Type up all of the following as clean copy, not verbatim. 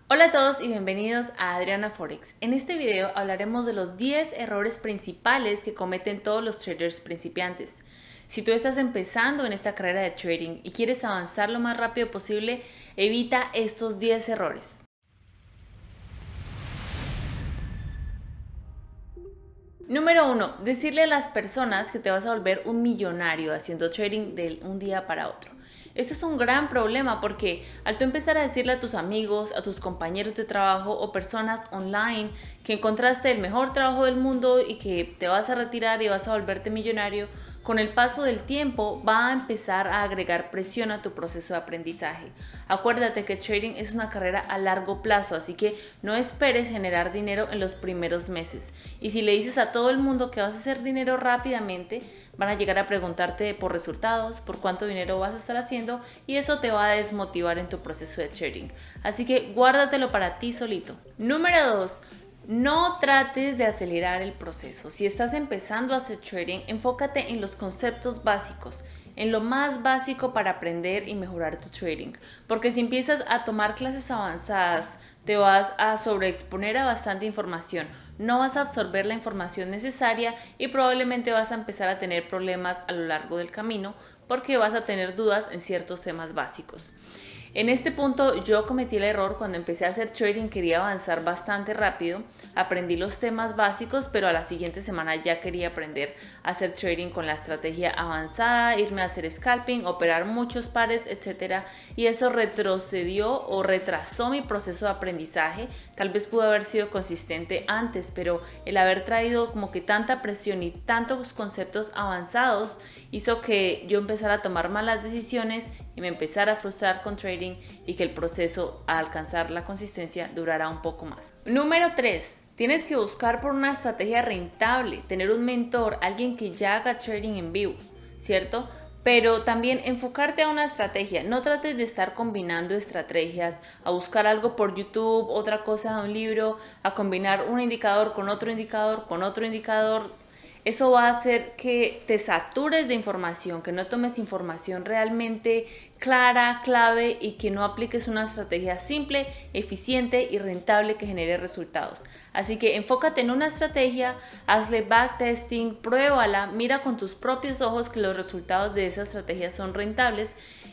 Hola a todos y bienvenidos a Adriana Forex. En este video hablaremos de los 10 errores principales que cometen todos los traders principiantes. Si tú estás empezando en esta carrera de trading y quieres avanzar lo más rápido posible, evita estos 10 errores. Número 1. Decirle a las personas que te vas a volver un millonario haciendo trading de un día para otro. Esto es un gran problema porque al tú empezar a decirle a tus amigos, a tus compañeros de trabajo o personas online que encontraste el mejor trabajo del mundo y que te vas a retirar y vas a volverte millonario, con el paso del tiempo va a empezar a agregar presión a tu proceso de aprendizaje. Acuérdate que trading es una carrera a largo plazo, así que no esperes generar dinero en los primeros meses. Y si le dices a todo el mundo que vas a hacer dinero rápidamente, van a llegar a preguntarte por resultados, por cuánto dinero vas a estar haciendo y eso te va a desmotivar en tu proceso de trading. Así que guárdatelo para ti solito. Número 2. No trates de acelerar el proceso. Si estás empezando a hacer trading, enfócate en los conceptos básicos, en lo más básico para aprender y mejorar tu trading. Porque si empiezas a tomar clases avanzadas, te vas a sobreexponer a bastante información. No vas a absorber la información necesaria y probablemente vas a empezar a tener problemas a lo largo del camino porque vas a tener dudas en ciertos temas básicos. En este punto yo cometí el error cuando empecé a hacer trading, quería avanzar bastante rápido, aprendí los temas básicos, pero a la siguiente semana ya quería aprender a hacer trading con la estrategia avanzada, irme a hacer scalping, operar muchos pares, etc. Y eso retrocedió o retrasó mi proceso de aprendizaje. Tal vez pudo haber sido consistente antes, pero el haber traído como que tanta presión y tantos conceptos avanzados hizo que yo empezara a tomar malas decisiones y me empezara a frustrar con trading y que el proceso a alcanzar la consistencia durara un poco más. Número 3. Tienes que buscar por una estrategia rentable, tener un mentor, alguien que ya haga trading en vivo, ¿cierto? Pero también enfocarte a una estrategia. No trates de estar combinando estrategias, a buscar algo por YouTube, otra cosa de un libro, a combinar un indicador con otro indicador, con otro indicador. Eso va a hacer que te satures de información, que no tomes información realmente clara, clave y que no apliques una estrategia simple, eficiente y rentable que genere resultados. Así que enfócate en una estrategia, hazle backtesting, pruébala, mira con tus propios ojos que los resultados de esa estrategia son rentables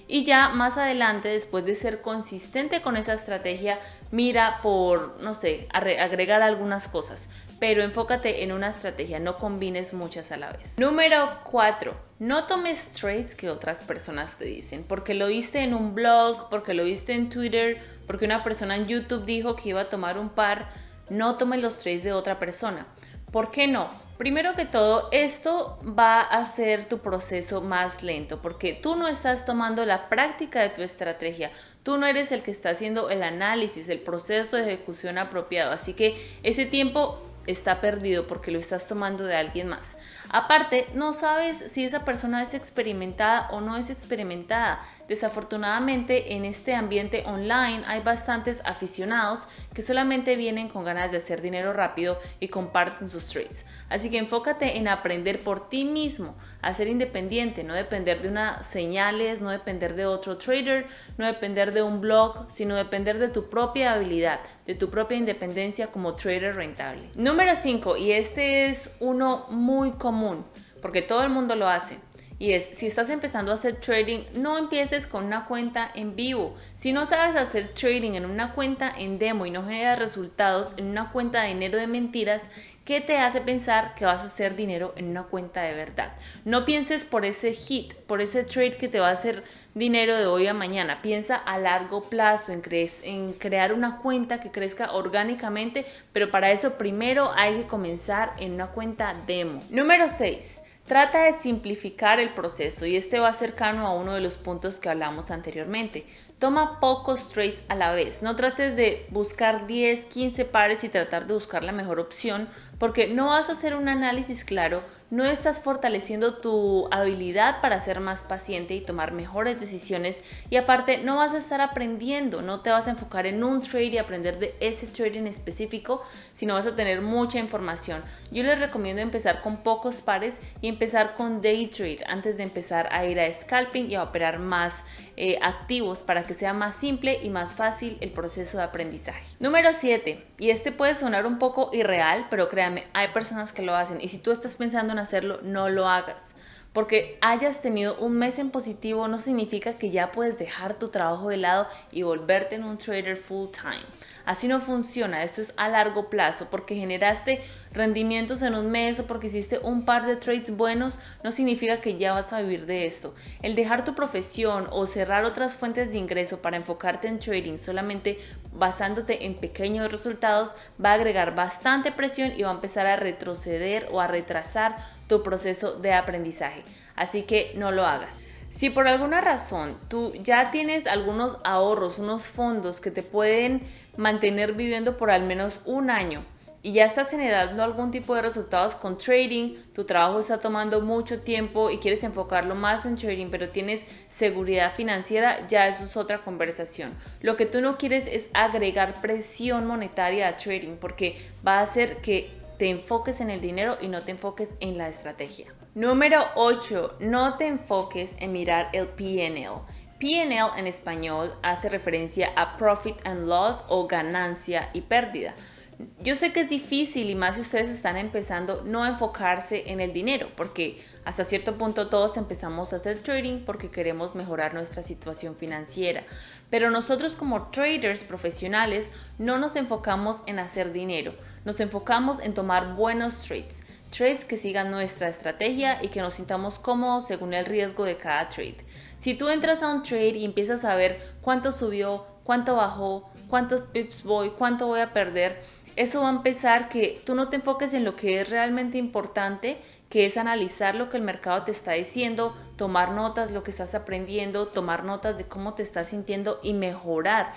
y ya más adelante, después de ser consistente con esa estrategia, mira por, no sé, agregar algunas cosas, pero enfócate en una estrategia, no combines muchas a la vez. Número 4. No tomes trades que otras personas te dicen, porque lo viste en un blog, porque lo viste en Twitter, porque una persona en YouTube dijo que iba a tomar un par. No tomes los trades de otra persona. ¿Por qué no? Primero que todo, esto va a hacer tu proceso más lento porque tú no estás tomando la práctica de tu estrategia. Tú no eres el que está haciendo el análisis, el proceso de ejecución apropiado. Así que ese tiempo está perdido porque lo estás tomando de alguien más. Aparte, no sabes si esa persona es experimentada o no es experimentada. Desafortunadamente, en este ambiente online hay bastantes aficionados que solamente vienen con ganas de hacer dinero rápido y comparten sus trades. Así que enfócate en aprender por ti mismo, a ser independiente, no depender de unas señales, no depender de otro trader, no depender de un blog, sino depender de tu propia habilidad, de tu propia independencia como trader rentable. Número 5, y este es uno muy común, porque todo el mundo lo hace. Y es, si estás empezando a hacer trading, no empieces con una cuenta en vivo. Si no sabes hacer trading en una cuenta en demo y no generas resultados en una cuenta de dinero de mentiras, ¿qué te hace pensar que vas a hacer dinero en una cuenta de verdad? No pienses por ese hit, por ese trade que te va a hacer dinero de hoy a mañana. Piensa a largo plazo, en crear una cuenta que crezca orgánicamente, pero para eso primero hay que comenzar en una cuenta demo. Número 6. Trata de simplificar el proceso y este va cercano a uno de los puntos que hablamos anteriormente. Toma pocos trades a la vez. No trates de buscar 10, 15 pares y tratar de buscar la mejor opción porque no vas a hacer un análisis claro, no estás fortaleciendo tu habilidad para ser más paciente y tomar mejores decisiones, y aparte no vas a estar aprendiendo, no te vas a enfocar en un trade y aprender de ese trade en específico, sino vas a tener mucha información. Yo les recomiendo empezar con pocos pares y empezar con day trade antes de empezar a ir a scalping y a operar más activos, para que sea más simple y más fácil el proceso de aprendizaje. Número 7, y este puede sonar un poco irreal, pero créanme, hay personas que lo hacen, y si tú estás pensando en hacerlo, no lo hagas. Porque hayas tenido un mes en positivo no significa que ya puedes dejar tu trabajo de lado y volverte en un trader full time. Así no funciona, esto es a largo plazo. Porque generaste rendimientos en un mes o porque hiciste un par de trades buenos, no significa que ya vas a vivir de esto. El dejar tu profesión o cerrar otras fuentes de ingreso para enfocarte en trading solamente basándote en pequeños resultados va a agregar bastante presión y va a empezar a retroceder o a retrasar tu proceso de aprendizaje. Así que no lo hagas. Si por alguna razón tú ya tienes algunos ahorros, unos fondos que te pueden mantener viviendo por al menos un año y ya estás generando algún tipo de resultados con trading, tu trabajo está tomando mucho tiempo y quieres enfocarlo más en trading, pero tienes seguridad financiera, ya eso es otra conversación. Lo que tú no quieres es agregar presión monetaria a trading, porque va a hacer que te enfoques en el dinero y no te enfoques en la estrategia. Número 8. No te enfoques en mirar el P&L. P&L en español hace referencia a Profit and Loss o ganancia y pérdida. Yo sé que es difícil, y más si ustedes están empezando, no enfocarse en el dinero, porque hasta cierto punto todos empezamos a hacer trading porque queremos mejorar nuestra situación financiera. Pero nosotros como traders profesionales no nos enfocamos en hacer dinero, nos enfocamos en tomar buenos trades. Trades que sigan nuestra estrategia y que nos sintamos cómodos según el riesgo de cada trade. Si tú entras a un trade y empiezas a ver cuánto subió, cuánto bajó, cuántos pips voy, cuánto voy a perder, eso va a empezar que tú no te enfoques en lo que es realmente importante, que es analizar lo que el mercado te está diciendo, tomar notas de lo que estás aprendiendo, tomar notas de cómo te estás sintiendo y mejorar,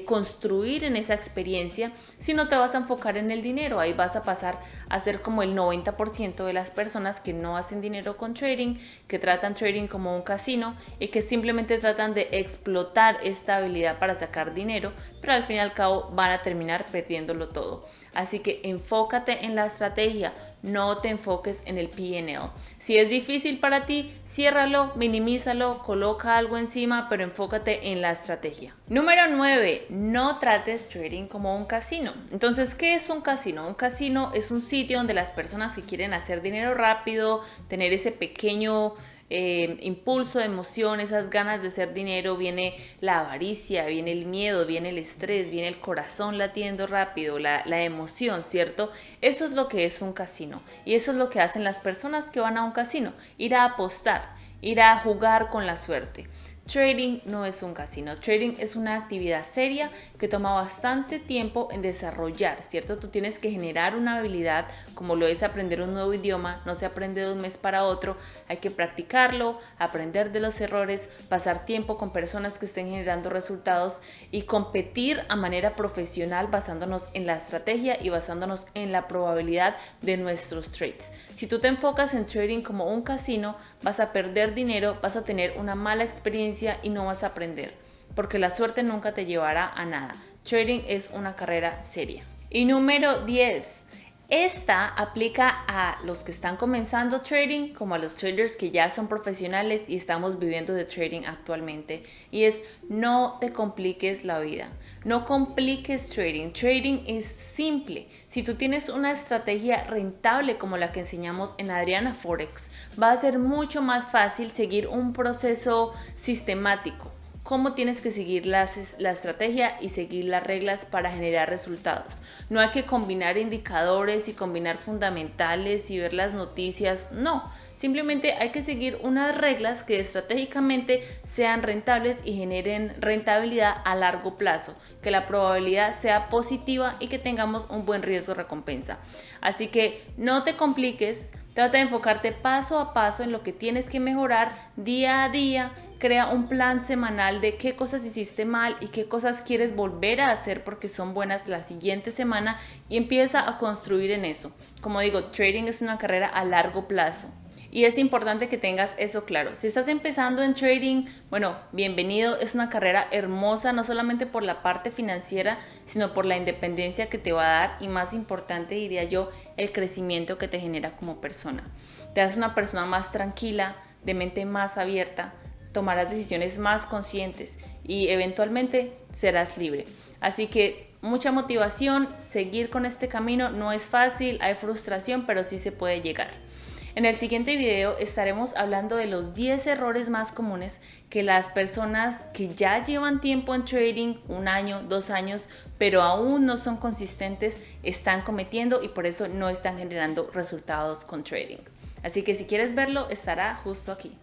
construir en esa experiencia. Si no te vas a enfocar en el dinero, ahí vas a pasar a ser como el 90% de las personas que no hacen dinero con trading, que tratan trading como un casino y que simplemente tratan de explotar esta habilidad para sacar dinero, pero al fin y al cabo van a terminar perdiéndolo todo. Así que enfócate en la estrategia, no te enfoques en el P&L. Si es difícil para ti, ciérralo, minimízalo, coloca algo encima, pero enfócate en la estrategia. Número 9. No trates trading como un casino. Entonces, ¿qué es un casino? Un casino es un sitio donde las personas que quieren hacer dinero rápido, tener ese pequeño impulso de emoción, esas ganas de hacer dinero, viene la avaricia, viene el miedo, viene el estrés, viene el corazón latiendo rápido, la emoción, ¿cierto? Eso es lo que es un casino, y eso es lo que hacen las personas que van a un casino, ir a apostar, ir a jugar con la suerte. Trading no es un casino. Trading es una actividad seria que toma bastante tiempo en desarrollar, ¿cierto? Tú tienes que generar una habilidad, como lo es aprender un nuevo idioma. No se aprende de un mes para otro. Hay que practicarlo, aprender de los errores, pasar tiempo con personas que estén generando resultados y competir a manera profesional basándonos en la estrategia y basándonos en la probabilidad de nuestros trades. Si tú te enfocas en trading como un casino, vas a perder dinero, vas a tener una mala experiencia y no vas a aprender, porque la suerte nunca te llevará a nada. Trading es una carrera seria. Y número 10. Esta aplica a los que están comenzando trading como a los traders que ya son profesionales y estamos viviendo de trading actualmente. Y es: no te compliques la vida. No compliques trading. Trading es simple. Si tú tienes una estrategia rentable como la que enseñamos en Adriana Forex, va a ser mucho más fácil seguir un proceso sistemático. Cómo tienes que seguir la estrategia y seguir las reglas para generar resultados. No hay que combinar indicadores y combinar fundamentales y ver las noticias, no. Simplemente hay que seguir unas reglas que estratégicamente sean rentables y generen rentabilidad a largo plazo, que la probabilidad sea positiva y que tengamos un buen riesgo-recompensa. Así que no te compliques. Trata de enfocarte paso a paso en lo que tienes que mejorar día a día crea un plan semanal de qué cosas hiciste mal y qué cosas quieres volver a hacer porque son buenas la siguiente semana y empieza a construir en eso. Como digo, trading es una carrera a largo plazo. Y es importante que tengas eso claro. Si estás empezando en trading, bueno, bienvenido. Es una carrera hermosa, no solamente por la parte financiera, sino por la independencia que te va a dar y más importante, diría yo, el crecimiento que te genera como persona. Te haces una persona más tranquila, de mente más abierta, tomarás decisiones más conscientes y eventualmente serás libre. Así que mucha motivación, seguir con este camino no es fácil, hay frustración, pero sí se puede llegar. En el siguiente video estaremos hablando de los 10 errores más comunes que las personas que ya llevan tiempo en trading, 1 año, 2 años, pero aún no son consistentes, están cometiendo y por eso no están generando resultados con trading. Así que si quieres verlo, estará justo aquí.